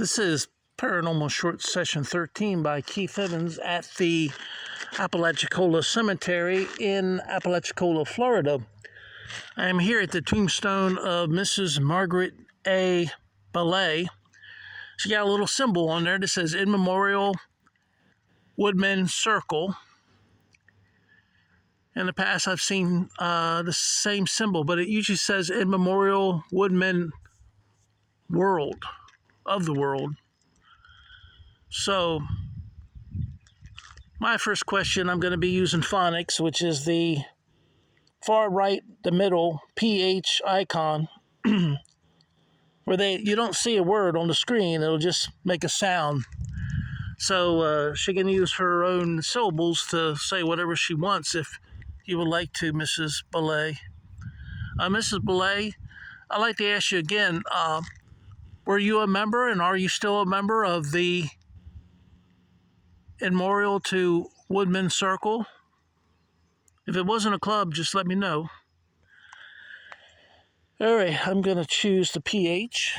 This is Paranormal Short Session 13 by Keith Evans at the Apalachicola Cemetary in Apalachicola, Florida. I am here at the tombstone of Mrs. Margaret A. Ballet. She got a little symbol on there that says In Memorial Woodman Circle. In the past, I've seen the same symbol, but it usually says In Memorial Woodman World, of the world. So, my first question, I'm going to be using phonics, which is the far right, the middle, PH icon, where you don't see a word on the screen, it'll just make a sound. So she can use her own syllables to say whatever she wants if you would like to, Mrs. Ballet. Mrs. Ballet, I'd like to ask you again, were you a member and are you still a member of the In Memorial to Woodman Circle? If it wasn't a club, just let me know. All right, I'm going to choose the PH.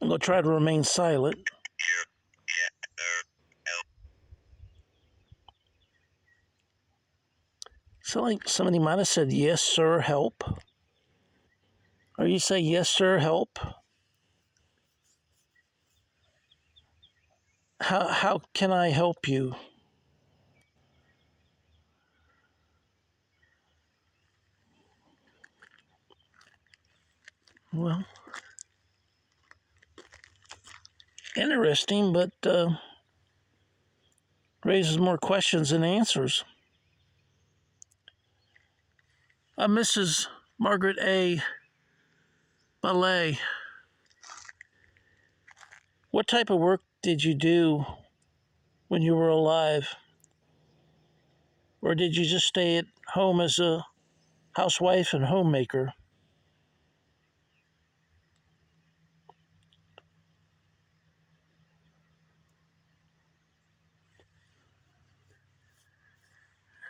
I'm going to try to remain silent. So like somebody might have said, yes, sir, help. Or you say, yes, sir, help. How can I help you? Well, interesting, but raises more questions than answers. Mrs. Margaret A. Ballet, what type of work did you do when you were alive? Or did you just stay at home as a housewife and homemaker?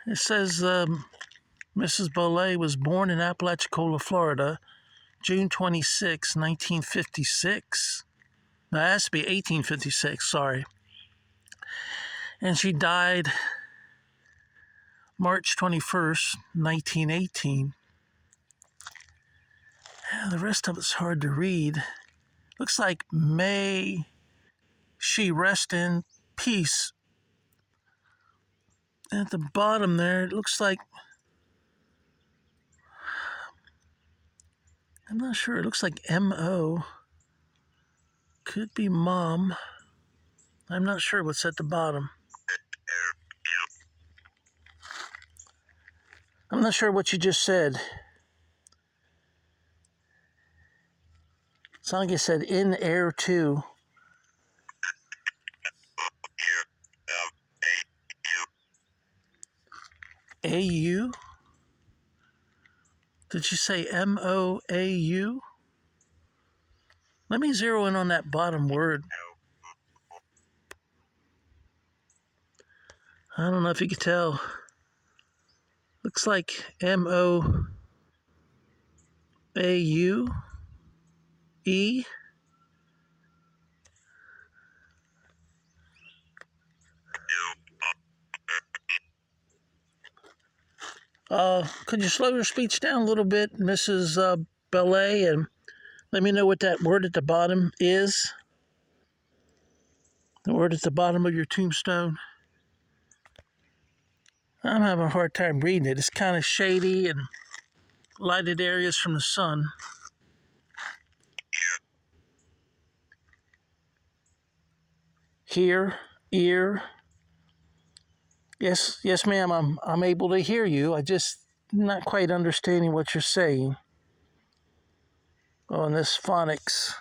It says Mrs. Ballet was born in Apalachicola, Florida, June 26, 1956. No, it has to be 1856, sorry. And she died March 21st, 1918. The rest of it's hard to read. Looks like may she rest in peace. At the bottom there, it looks like, I'm not sure, it looks like M-O. Could be mom. I'm not sure what's at the bottom. I'm not sure what you just said. Sounded like you said in air too. A-U? Did you say M-O-A-U? Let me zero in on that bottom word. I don't know if you can tell. Looks like M-O-A-U-E. Could you slow your speech down a little bit, Mrs. Ballet, and let me know what that word at the bottom is? The word at the bottom of your tombstone. I'm having a hard time reading it. It's kind of shady and lighted areas from the sun. Here, ear. Yes, ma'am, I'm able to hear you. I just not quite understanding what you're saying. Oh, and this phonics,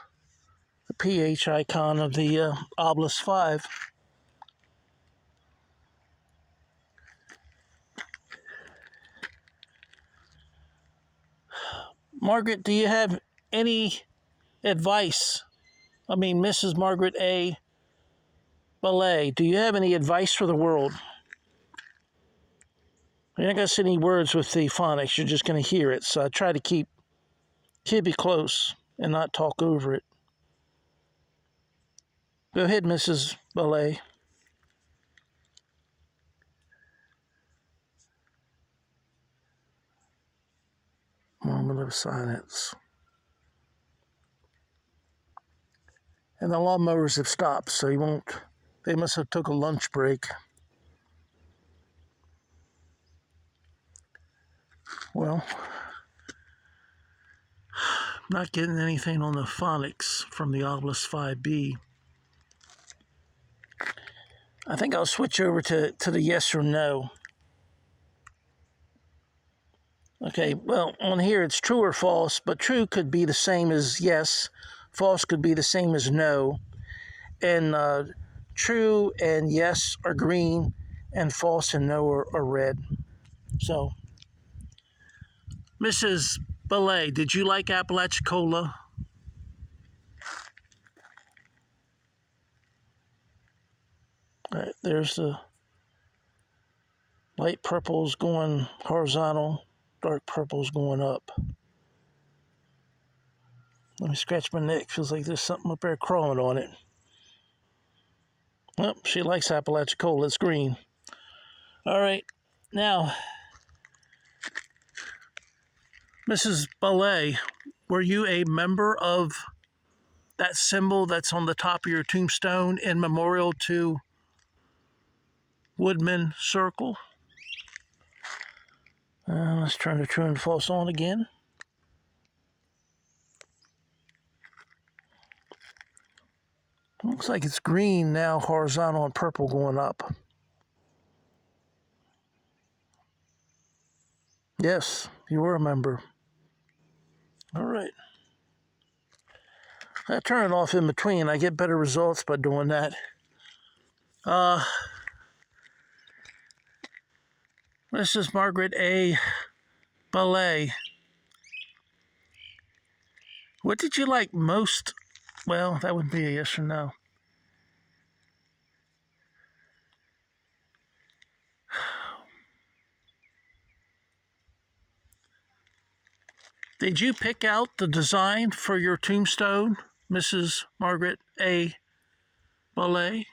the PH icon of the obelisk 5. Margaret, do you have any advice? I mean, Mrs. Margaret A. Ballet, do you have any advice for the world? You're not going to say any words with the phonics. You're just going to hear it. So I try to keep it close and not talk over it. Go ahead, Mrs. Ballet. Moment of silence. And the lawnmowers have stopped, so you won't. They must have took a lunch break. Well, not getting anything on the phonics from the Obelisk 5B. I think I'll switch over to the yes or no. Okay, well, on here it's true or false, but true could be the same as yes. False could be the same as no. And true and yes are green, and false and no are red. So, Mrs. Belay, did you like Apalachicola? All right, there's the light purples going horizontal, dark purples going up. Let me scratch my neck. Feels like there's something up there crawling on it. Well, she likes Apalachicola. It's green. All right, now, Mrs. Belay, were you a member of that symbol that's on the top of your tombstone in memorial to Woodman Circle? Let's turn the true and false on again. Looks like it's green now, horizontal, and purple going up. Yes, you were a member. All right. I turn it off in between. I get better results by doing that. This is Margaret A. Ballet. What did you like most? Well, that would be a yes or no. Did you pick out the design for your tombstone, Mrs. Margaret A. Ballet?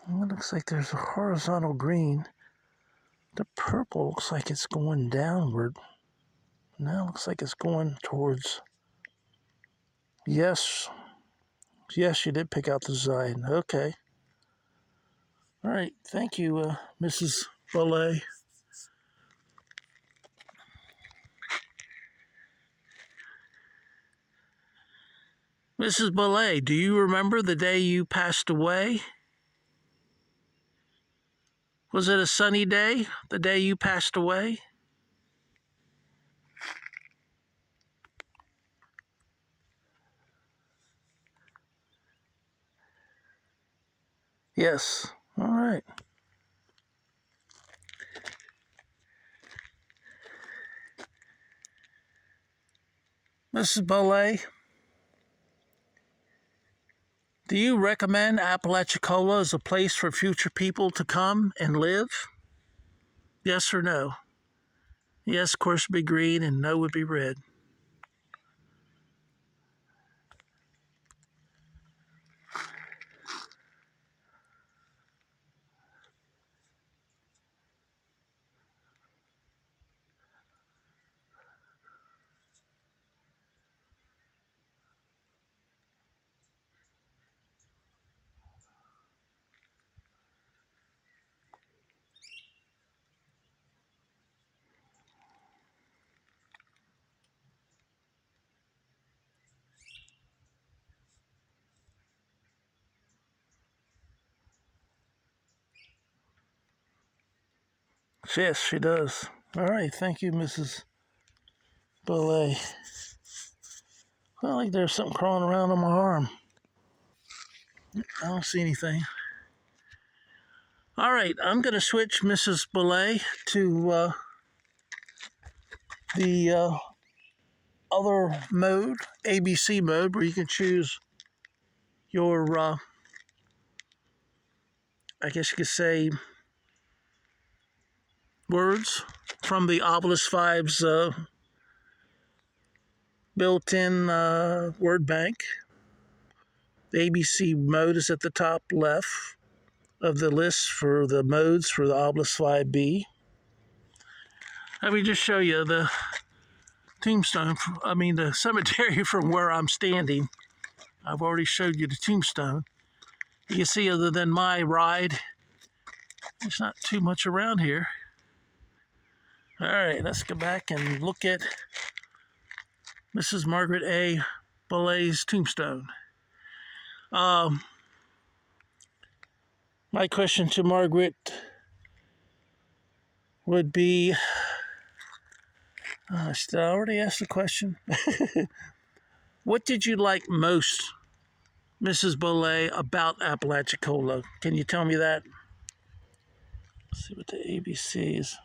Well, it looks like there's a horizontal green. The purple looks like it's going downward. Now it looks like it's going towards... Yes. Yes, you did pick out the design. Okay. All right. Thank you, Mrs. Ballet. Mrs. Ballet, do you remember the day you passed away? Was it a sunny day, the day you passed away? Yes. All right. Mrs. Ballet, do you recommend Apalachicola as a place for future people to come and live? Yes or no? Yes, of course, would be green, and no would be red. Yes, she does. All right, thank you, Mrs. Ballet. Well, like there's something crawling around on my arm. I don't see anything. All right, I'm going to switch Mrs. Belay to the other mode, ABC mode, where you can choose your, I guess you could say, words from the Obelisk 5's built-in word bank. The ABC mode is at the top left of the list for the modes for the Obelisk 5B. Let me just show you the the cemetery from where I'm standing. I've already showed you the tombstone. You can see other than my ride, there's not too much around here. All right, let's go back and look at Mrs. Margaret A. Belay's tombstone. My question to Margaret would be, I already asked the question. What did you like most, Mrs. Belay, about Apalachicola? Can you tell me that? Let's see what the ABC is.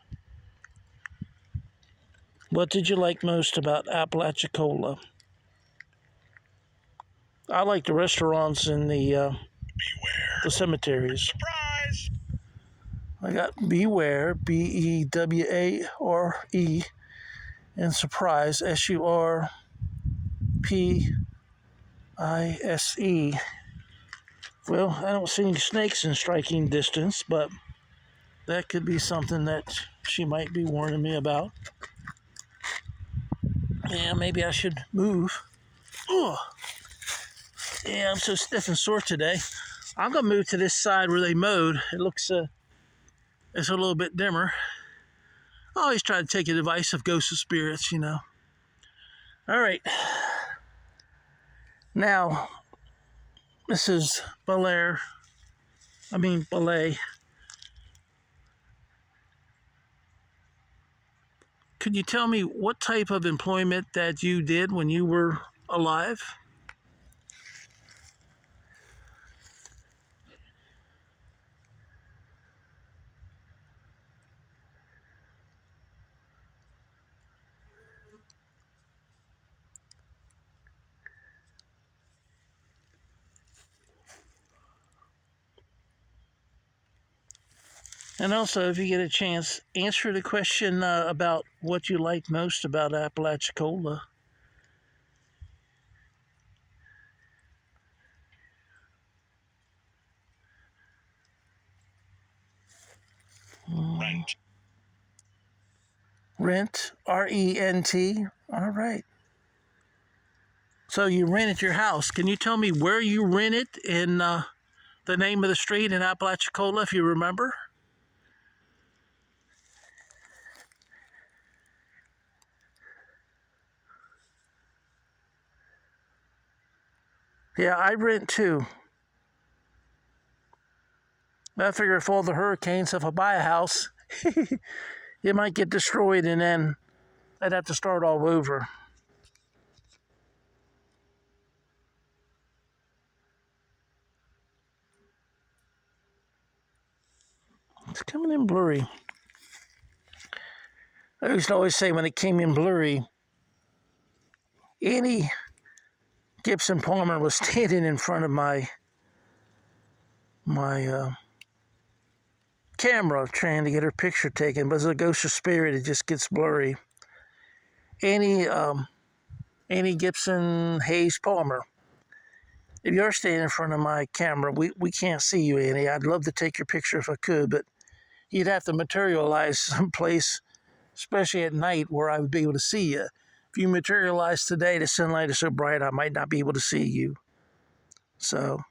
What did you like most about Apalachicola? I like the restaurants and the cemeteries. Surprise! I got Beware, Beware, and Surprise, Surprise. Well, I don't see any snakes in striking distance, but that could be something that she might be warning me about. Yeah, maybe I should move. Oh, yeah, I'm so stiff and sore today. I'm going to move to this side where they mowed. It looks, it's a little bit dimmer. I always try to take advice of ghosts and spirits, you know. All right. Now, Mrs. Belay, could you tell me what type of employment that you did when you were alive? And also, if you get a chance, answer the question about what you like most about Apalachicola. Rent. Rent, R-E-N-T. All right. So you rented your house. Can you tell me where you rented and the name of the street in Apalachicola, if you remember? Yeah, I rent too. I figure if all the hurricanes, if I buy a house, it might get destroyed and then I'd have to start all over. It's coming in blurry. I used to always say when it came in blurry, Annie Gibson Palmer was standing in front of my camera trying to get her picture taken, but as a ghost or spirit, it just gets blurry. Annie Gibson Hayes Palmer. If you're standing in front of my camera, we can't see you, Annie. I'd love to take your picture if I could, but you'd have to materialize someplace, especially at night, where I would be able to see you. If you materialize today, the sunlight is so bright, I might not be able to see you. So